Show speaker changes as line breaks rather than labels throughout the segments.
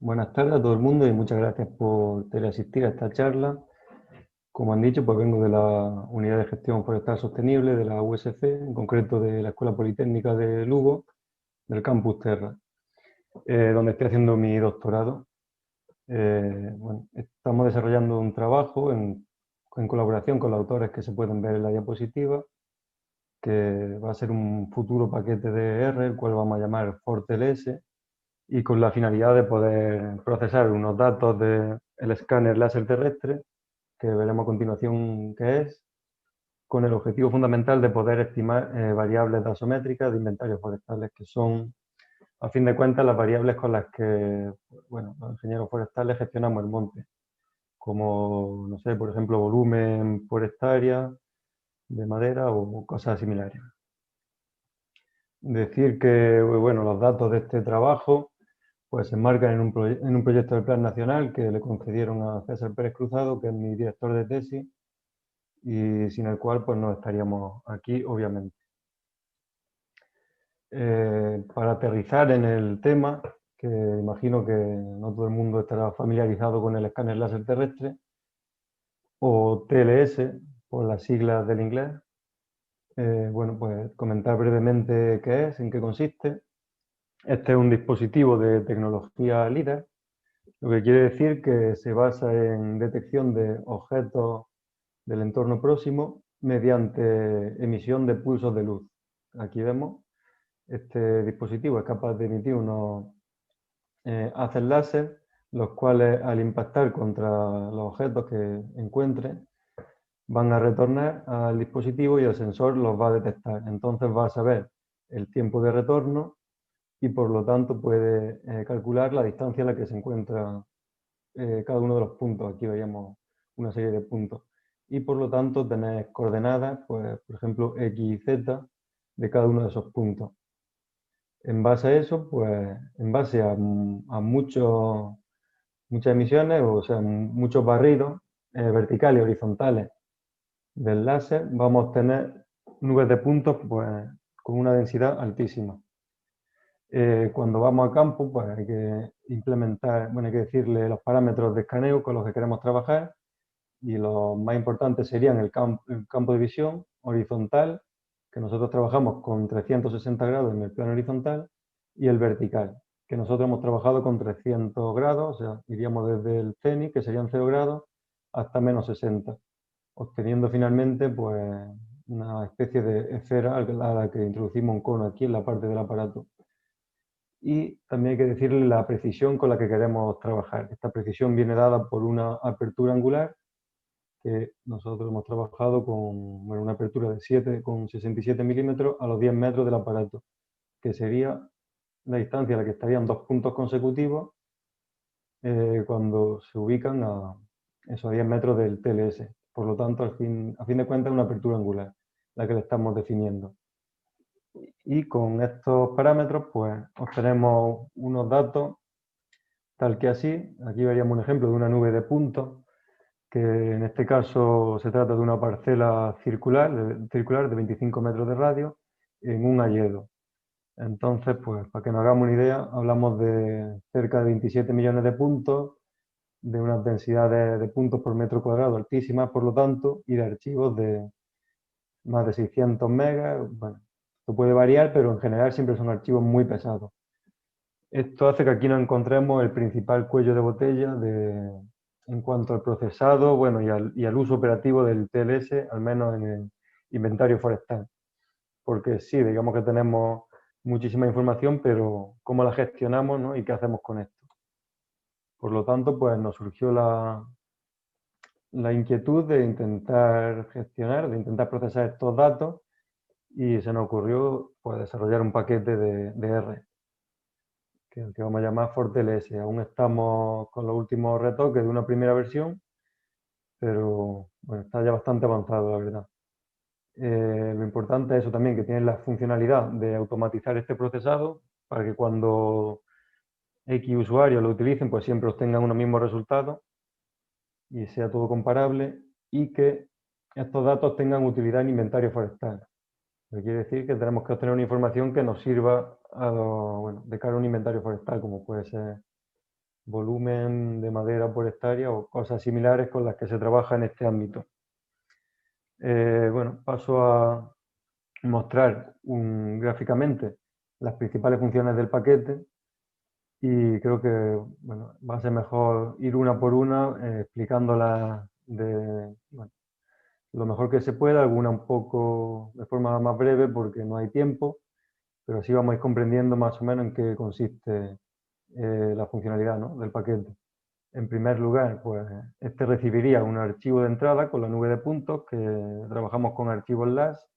Buenas tardes a todo el mundo y muchas gracias por teleasistir a esta charla. Como han dicho, pues vengo de la Unidad de Gestión Forestal Sostenible de la USC, en concreto de la Escuela Politécnica de Lugo, del Campus Terra, donde estoy haciendo mi doctorado. Bueno, estamos desarrollando un trabajo en colaboración con los autores que se pueden ver en la diapositiva, que va a ser un futuro paquete de R, el cual vamos a llamar FortelS, y con la finalidad de poder procesar unos datos del escáner láser terrestre, que veremos a continuación qué es, con el objetivo fundamental de poder estimar variables dasométricas de inventarios forestales, que son, a fin de cuentas, las variables con las que, bueno, los ingenieros forestales gestionamos el monte, como, no sé, por ejemplo, volumen por hectárea de madera o cosas similares. Decir que, bueno, los datos de este trabajo pues se enmarcan en un proyecto del Plan Nacional que le concedieron a César Pérez Cruzado, que es mi director de tesis, y sin el cual pues no estaríamos aquí, obviamente. Para aterrizar en el tema, que imagino que no todo el mundo estará familiarizado con el escáner láser terrestre, o TLS, por las siglas del inglés. Bueno, pues comentar brevemente qué es, en qué consiste. Este es un dispositivo de tecnología LIDAR, lo que quiere decir que se basa en detección de objetos del entorno próximo mediante emisión de pulsos de luz. Aquí vemos, este dispositivo es capaz de emitir unos haces láser, los cuales al impactar contra los objetos que encuentre, van a retornar al dispositivo y el sensor los va a detectar. Entonces va a saber el tiempo de retorno y por lo tanto puede calcular la distancia a la que se encuentra cada uno de los puntos. Aquí veíamos una serie de puntos. Y por lo tanto tener coordenadas, pues, por ejemplo, X y Z de cada uno de esos puntos. En base a eso, pues, en base a muchas emisiones, o sea, muchos barridos verticales y horizontales del láser, vamos a obtener nubes de puntos pues, con una densidad altísima. Cuando vamos a campo, pues hay que implementar, bueno, hay que decirle los parámetros de escaneo con los que queremos trabajar y los más importantes serían el campo de visión horizontal, que nosotros trabajamos con 360 grados en el plano horizontal, y el vertical, que nosotros hemos trabajado con 300 grados, o sea, iríamos desde el cenit, que serían 0 grados, hasta menos 60, obteniendo finalmente pues, una especie de esfera a la que introducimos un cono aquí en la parte del aparato. Y también hay que decirle la precisión con la que queremos trabajar. Esta precisión viene dada por una apertura angular, que nosotros hemos trabajado con bueno, una apertura de 7,67 milímetros a los 10 metros del aparato, que sería la distancia a la que estarían dos puntos consecutivos cuando se ubican a esos 10 metros del TLS. Por lo tanto, a fin de cuentas, es una apertura angular la que le estamos definiendo. Y con estos parámetros, pues obtenemos unos datos tal que así. Aquí veríamos un ejemplo de una nube de puntos, que en este caso se trata de una parcela circular de 25 metros de radio en un hayedo. Entonces, pues para que nos hagamos una idea, hablamos de cerca de 27 millones de puntos, de unas densidades de puntos por metro cuadrado altísimas, por lo tanto, y de archivos de más de 600 megas. Bueno, esto puede variar, pero en general siempre son archivos muy pesados. Esto hace que aquí nos encontremos el principal cuello de botella en cuanto al procesado, bueno, y al uso operativo del TLS, al menos en el inventario forestal. Porque sí, digamos que tenemos muchísima información, pero ¿cómo la gestionamos, no? ¿Y qué hacemos con esto? Por lo tanto, pues nos surgió la inquietud de intentar gestionar, de intentar procesar estos datos y se nos ocurrió pues, desarrollar un paquete de R, que vamos a llamar FortelS. Aún estamos con los últimos retoques de una primera versión, pero bueno, está ya bastante avanzado, la verdad. Lo importante es eso también, que tiene la funcionalidad de automatizar este procesado para que cuando X usuarios lo utilicen, pues siempre obtengan unos mismos resultados y sea todo comparable y que estos datos tengan utilidad en inventario forestal. Lo que quiere decir que tenemos que obtener una información que nos sirva bueno, de cara a un inventario forestal, como puede ser volumen de madera por hectárea o cosas similares con las que se trabaja en este ámbito. Bueno, paso a mostrar gráficamente las principales funciones del paquete y creo que bueno, va a ser mejor ir una por una explicándolas lo mejor que se pueda, alguna un poco de forma más breve porque no hay tiempo, pero así vamos a ir comprendiendo más o menos en qué consiste la funcionalidad, ¿no?, del paquete. En primer lugar, pues este recibiría un archivo de entrada con la nube de puntos, que trabajamos con archivos LAS,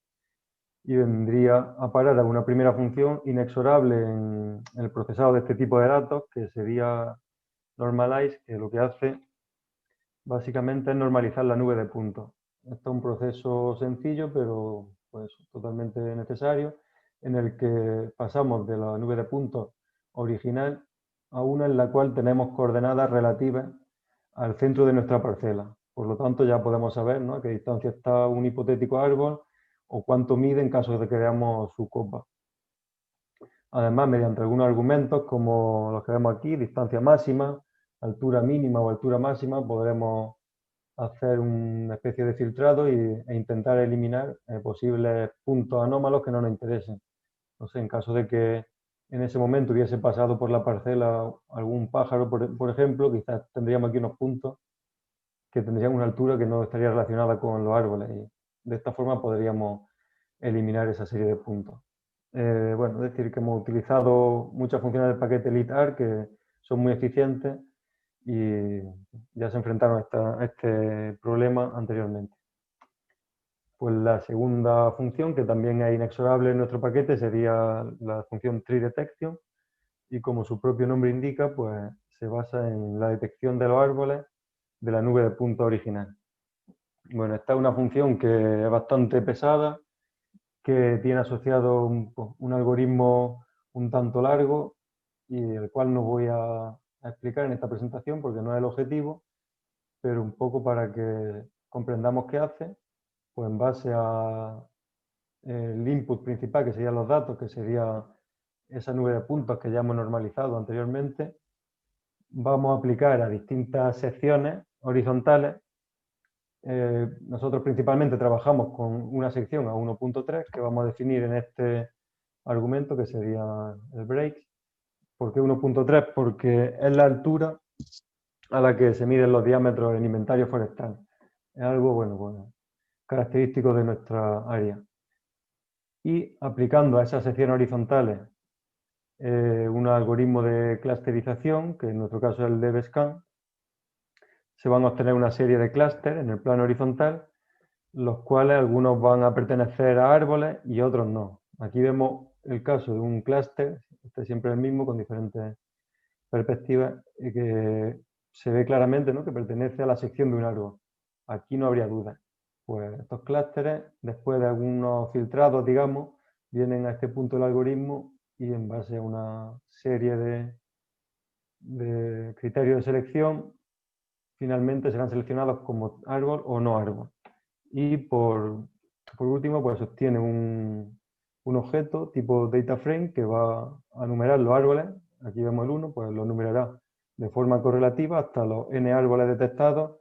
y vendría a parar a una primera función inexorable en el procesado de este tipo de datos, que sería normalize, que lo que hace básicamente es normalizar la nube de puntos. Esto es un proceso sencillo, pero pues totalmente necesario, en el que pasamos de la nube de puntos original a una en la cual tenemos coordenadas relativas al centro de nuestra parcela. Por lo tanto, ya podemos saber, ¿no?, a qué distancia está un hipotético árbol o cuánto mide en caso de que veamos su copa. Además, mediante algunos argumentos como los que vemos aquí, distancia máxima, altura mínima o altura máxima, podremos hacer una especie de filtrado e intentar eliminar posibles puntos anómalos que no nos interesen. No sé, en caso de que en ese momento hubiese pasado por la parcela algún pájaro, por ejemplo, quizás tendríamos aquí unos puntos que tendrían una altura que no estaría relacionada con los árboles y de esta forma podríamos eliminar esa serie de puntos. Bueno, es decir, que hemos utilizado muchas funciones del paquete LitArc que son muy eficientes y ya se enfrentaron a este problema anteriormente. Pues la segunda función, que también es inexorable en nuestro paquete, sería la función TreeDetection, y como su propio nombre indica, pues se basa en la detección de los árboles de la nube de puntos original. Bueno, esta es una función que es bastante pesada, que tiene asociado un algoritmo un tanto largo y el cual no voy a explicar en esta presentación porque no es el objetivo, pero un poco para que comprendamos qué hace, pues en base a el input principal, que serían los datos, que sería esa nube de puntos que ya hemos normalizado anteriormente, vamos a aplicar a distintas secciones horizontales. Nosotros principalmente trabajamos con una sección a 1.3 que vamos a definir en este argumento, que sería el break. ¿Por qué 1.3? Porque es la altura a la que se miden los diámetros en inventario forestal. Es algo bueno, característico de nuestra área. Y aplicando a esas secciones horizontales un algoritmo de clusterización, que en nuestro caso es el DBSCAN, se van a obtener una serie de clústeres en el plano horizontal, los cuales algunos van a pertenecer a árboles y otros no. Aquí vemos el caso de un clúster, este siempre es el mismo, con diferentes perspectivas, que se ve claramente, ¿no?, que pertenece a la sección de un árbol. Aquí no habría duda. Pues estos clústeres, después de algunos filtrados, digamos, vienen a este punto del algoritmo y en base a una serie de criterios de selección, finalmente serán seleccionados como árbol o no árbol. Y por último, pues obtiene un objeto tipo DataFrame que va a numerar los árboles. Aquí vemos el 1, pues lo numerará de forma correlativa hasta los n árboles detectados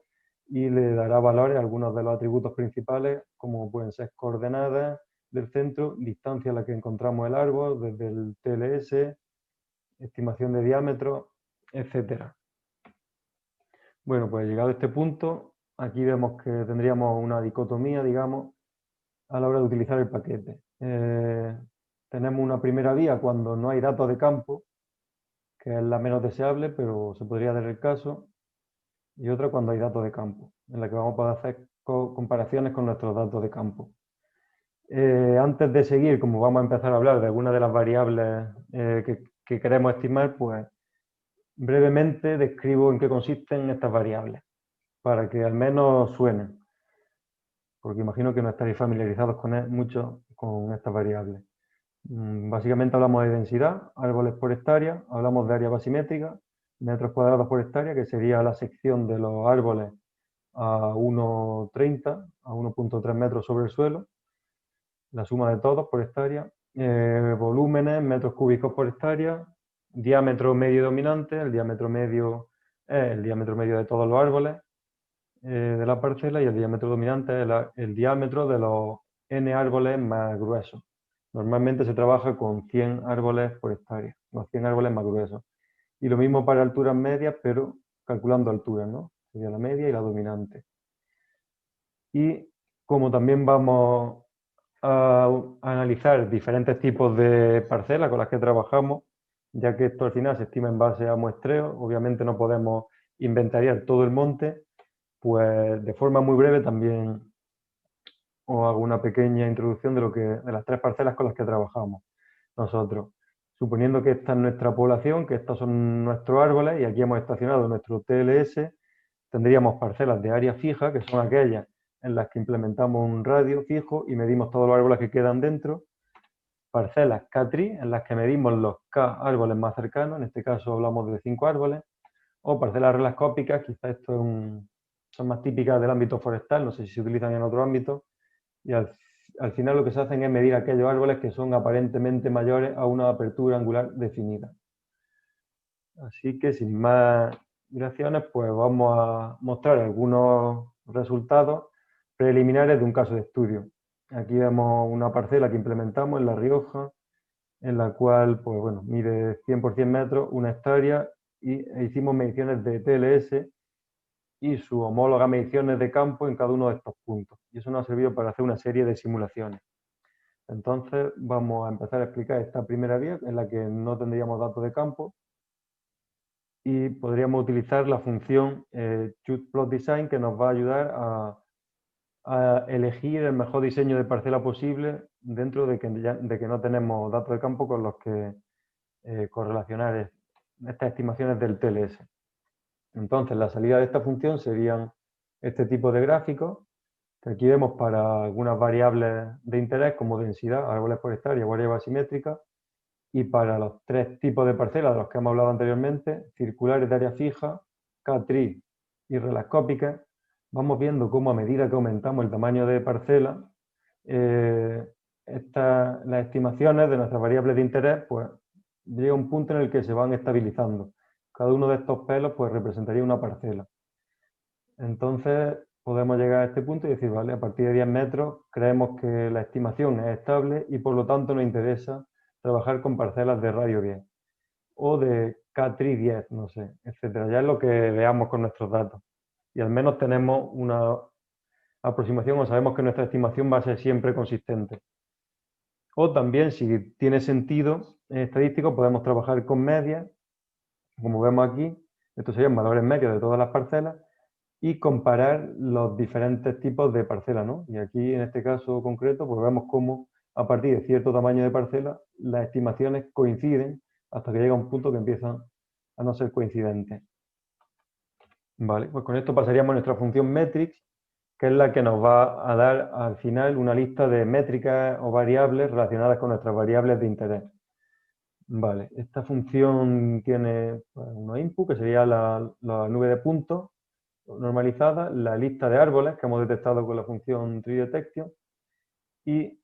y le dará valores a algunos de los atributos principales, como pueden ser coordenadas del centro, distancia a la que encontramos el árbol, desde el TLS, estimación de diámetro, etc. Bueno, pues llegado a este punto, aquí vemos que tendríamos una dicotomía, digamos, a la hora de utilizar el paquete. Tenemos una primera vía cuando no hay datos de campo, que es la menos deseable, pero se podría dar el caso, y otra cuando hay datos de campo, en la que vamos a poder hacer comparaciones con nuestros datos de campo. Antes de seguir, como vamos a empezar a hablar de algunas de las variables que queremos estimar, pues brevemente describo en qué consisten estas variables, para que al menos suenen, porque imagino que no estaréis familiarizados mucho con estas variables. Básicamente hablamos de densidad, árboles por hectárea, hablamos de área basimétrica, metros cuadrados por hectárea, que sería la sección de los árboles a 1,30, a 1.3 metros sobre el suelo, la suma de todos por hectárea, volúmenes, metros cúbicos por hectárea, diámetro medio dominante. El diámetro medio es el diámetro medio de todos los árboles de la parcela, y el diámetro dominante es el diámetro de los n árboles más gruesos. Normalmente se trabaja con 100 árboles por hectárea, los 100 árboles más gruesos. Y lo mismo para alturas medias, pero calculando alturas, ¿no? Sería la media y la dominante. Y como también vamos a analizar diferentes tipos de parcelas con las que trabajamos, ya que esto al final se estima en base a muestreo, obviamente no podemos inventariar todo el monte, pues de forma muy breve también os hago una pequeña introducción de las 3 parcelas con las que trabajamos nosotros. Suponiendo que esta es nuestra población, que estos son nuestros árboles, y aquí hemos estacionado nuestro TLS, tendríamos parcelas de área fija, que son aquellas en las que implementamos un radio fijo y medimos todos los árboles que quedan dentro. Parcelas K-tree, en las que medimos los K árboles más cercanos, en este caso hablamos de 5 árboles. O parcelas relescópicas, quizás esto son más típicas del ámbito forestal, no sé si se utilizan en otro ámbito, y al final lo que se hacen es medir aquellos árboles que son aparentemente mayores a una apertura angular definida. Así que sin más dilaciones, pues vamos a mostrar algunos resultados preliminares de un caso de estudio. Aquí vemos una parcela que implementamos en La Rioja, en la cual, pues bueno, mide 100 por 100 metros, una hectárea, y hicimos mediciones de TLS y su homóloga mediciones de campo en cada uno de estos puntos. Y eso nos ha servido para hacer una serie de simulaciones. Entonces vamos a empezar a explicar esta primera vía, en la que no tendríamos datos de campo, y podríamos utilizar la función choose-plot-design, que nos va a ayudar a elegir el mejor diseño de parcela posible dentro de que no tenemos datos de campo con los que correlacionar estas estimaciones del TLS. Entonces, la salida de esta función serían este tipo de gráficos, que aquí vemos para algunas variables de interés, como densidad, árboles por hectárea, variable asimétrica, y para los 3 tipos de parcelas de los que hemos hablado anteriormente, circulares de área fija, K-tree y relescópicas, vamos viendo cómo a medida que aumentamos el tamaño de parcela, las estimaciones de nuestras variables de interés, pues llega un punto en el que se van estabilizando. Cada uno de estos pelos pues representaría una parcela. Entonces podemos llegar a este punto y decir, vale, a partir de 10 metros creemos que la estimación es estable y por lo tanto nos interesa trabajar con parcelas de radio 10 o de K-tree 10, no sé, etcétera. Ya es lo que veamos con nuestros datos. Y al menos tenemos una aproximación o sabemos que nuestra estimación va a ser siempre consistente. O también, si tiene sentido estadístico, podemos trabajar con medias, como vemos aquí. Estos serían valores medios de todas las parcelas, y comparar los diferentes tipos de parcela, ¿no? Y aquí, en este caso concreto, pues vemos cómo a partir de cierto tamaño de parcela las estimaciones coinciden hasta que llega un punto que empiezan a no ser coincidentes. Vale, pues con esto pasaríamos a nuestra función metrics, que es la que nos va a dar al final una lista de métricas o variables relacionadas con nuestras variables de interés. Vale, esta función tiene unos inputs, que sería la nube de puntos normalizada, la lista de árboles que hemos detectado con la función TreeDetection, y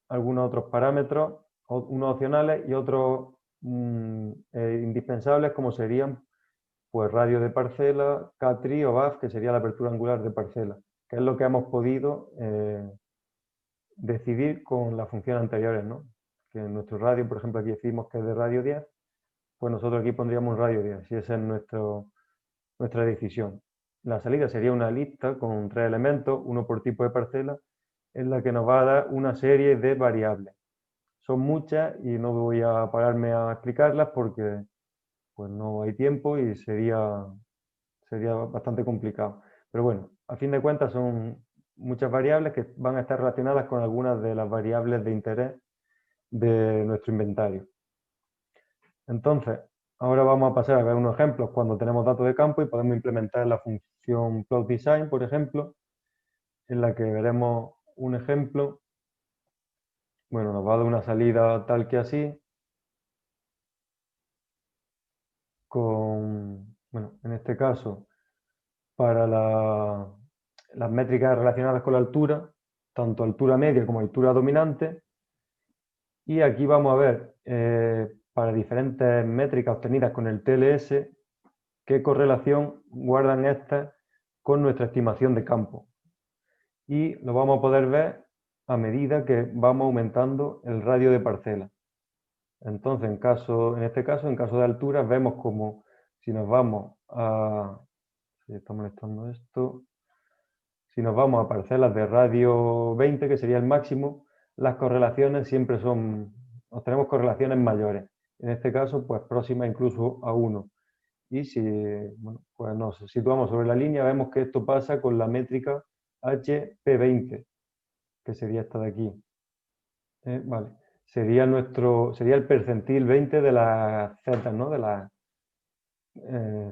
algunos otros parámetros, unos opcionales y otros indispensables, como serían pues radio de parcela, K-tree o BAF, que sería la apertura angular de parcela, que es lo que hemos podido decidir con las funciones anteriores, ¿no? Que en nuestro radio, por ejemplo, aquí decimos que es de radio 10, pues nosotros aquí pondríamos un radio 10, si esa es nuestra decisión. La salida sería una lista con 3 elementos, uno por tipo de parcela, en la que nos va a dar una serie de variables. Son muchas y no voy a pararme a explicarlas porque pues, no hay tiempo y sería bastante complicado. Pero bueno, a fin de cuentas son muchas variables que van a estar relacionadas con algunas de las variables de interés de nuestro inventario. Entonces, ahora vamos a pasar a ver unos ejemplos cuando tenemos datos de campo y podemos implementar la función plot design, por ejemplo, en la que veremos un ejemplo. Bueno, nos va a dar una salida tal que así, bueno, en este caso, para las métricas relacionadas con la altura, tanto altura media como altura dominante. Y aquí vamos a ver para diferentes métricas obtenidas con el TLS, qué correlación guardan estas con nuestra estimación de campo. Y lo vamos a poder ver a medida que vamos aumentando el radio de parcela. Entonces, en este caso, en caso de alturas, vemos como si nos vamos a... Si está molestando esto... Si nos vamos a parcelas de radio 20, que sería el máximo, las correlaciones siempre obtenemos correlaciones mayores. En este caso, pues próximas incluso a 1. Y si bueno, pues nos situamos sobre la línea, vemos que esto pasa con la métrica HP20, que sería esta de aquí. Vale. Sería el percentil 20 de las Z, ¿no?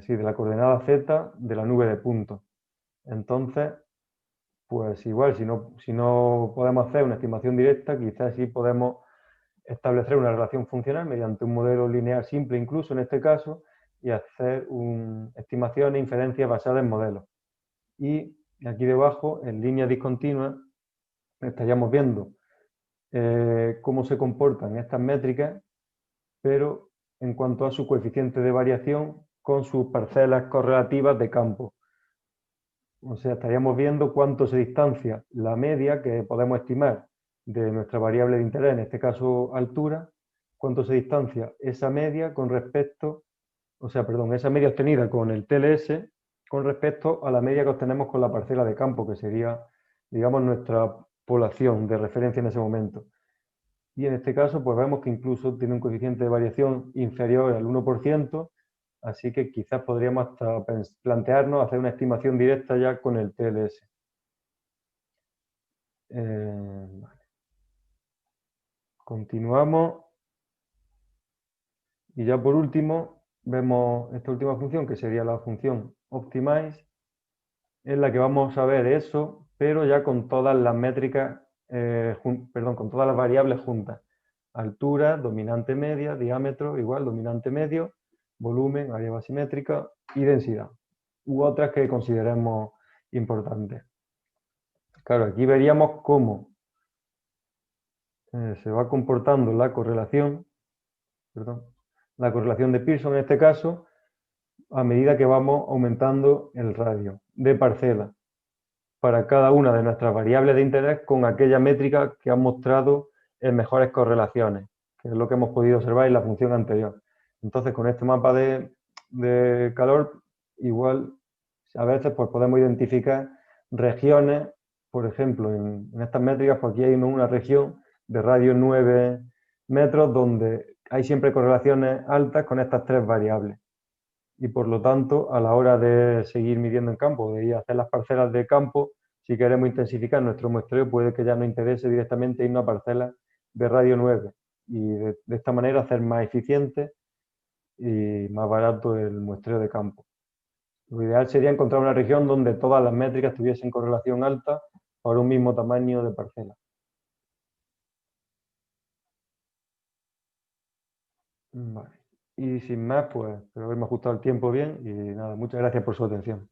Sí, de la coordenada Z de la nube de puntos. Entonces, pues igual, si no podemos hacer una estimación directa, quizás sí podemos establecer una relación funcional mediante un modelo lineal simple, incluso en este caso, y hacer estimaciones e inferencias basadas en modelos. Y aquí debajo, en línea discontinua, estaríamos viendo cómo se comportan estas métricas, pero en cuanto a su coeficiente de variación con sus parcelas correlativas de campo. O sea, estaríamos viendo cuánto se distancia la media que podemos estimar de nuestra variable de interés, en este caso altura, cuánto se distancia esa media con respecto, esa media obtenida con el TLS con respecto a la media que obtenemos con la parcela de campo, que sería, digamos, nuestra población de referencia en ese momento. Y en este caso, pues vemos que incluso tiene un coeficiente de variación inferior al 1%, así que quizás podríamos hasta plantearnos hacer una estimación directa ya con el TLS. Vale. Continuamos. Y ya por último, vemos esta última función, que sería la función optimize, en la que vamos a ver eso, pero ya con todas las métricas, con todas las variables juntas. Altura, dominante media, diámetro, igual, dominante medio, volumen, área basimétrica y densidad, u otras que consideremos importantes. Claro, aquí veríamos cómo se va comportando la correlación de Pearson en este caso, a medida que vamos aumentando el radio de parcela para cada una de nuestras variables de interés con aquella métrica que han mostrado en mejores correlaciones, que es lo que hemos podido observar en la función anterior. Entonces, con este mapa de calor, igual a veces pues, podemos identificar regiones, por ejemplo, en estas métricas, pues aquí hay una región de radio 9 metros donde hay siempre correlaciones altas con estas tres variables. Y por lo tanto, a la hora de seguir midiendo en campo, de ir a hacer las parcelas de campo, si queremos intensificar nuestro muestreo, puede que ya nos interese directamente ir a una parcela de radio 9 y de esta manera hacer más eficiente y más barato el muestreo de campo. Lo ideal sería encontrar una región donde todas las métricas tuviesen correlación alta para un mismo tamaño de parcela. Vale. Y sin más, pues espero haberme ajustado el tiempo bien y nada, muchas gracias por su atención.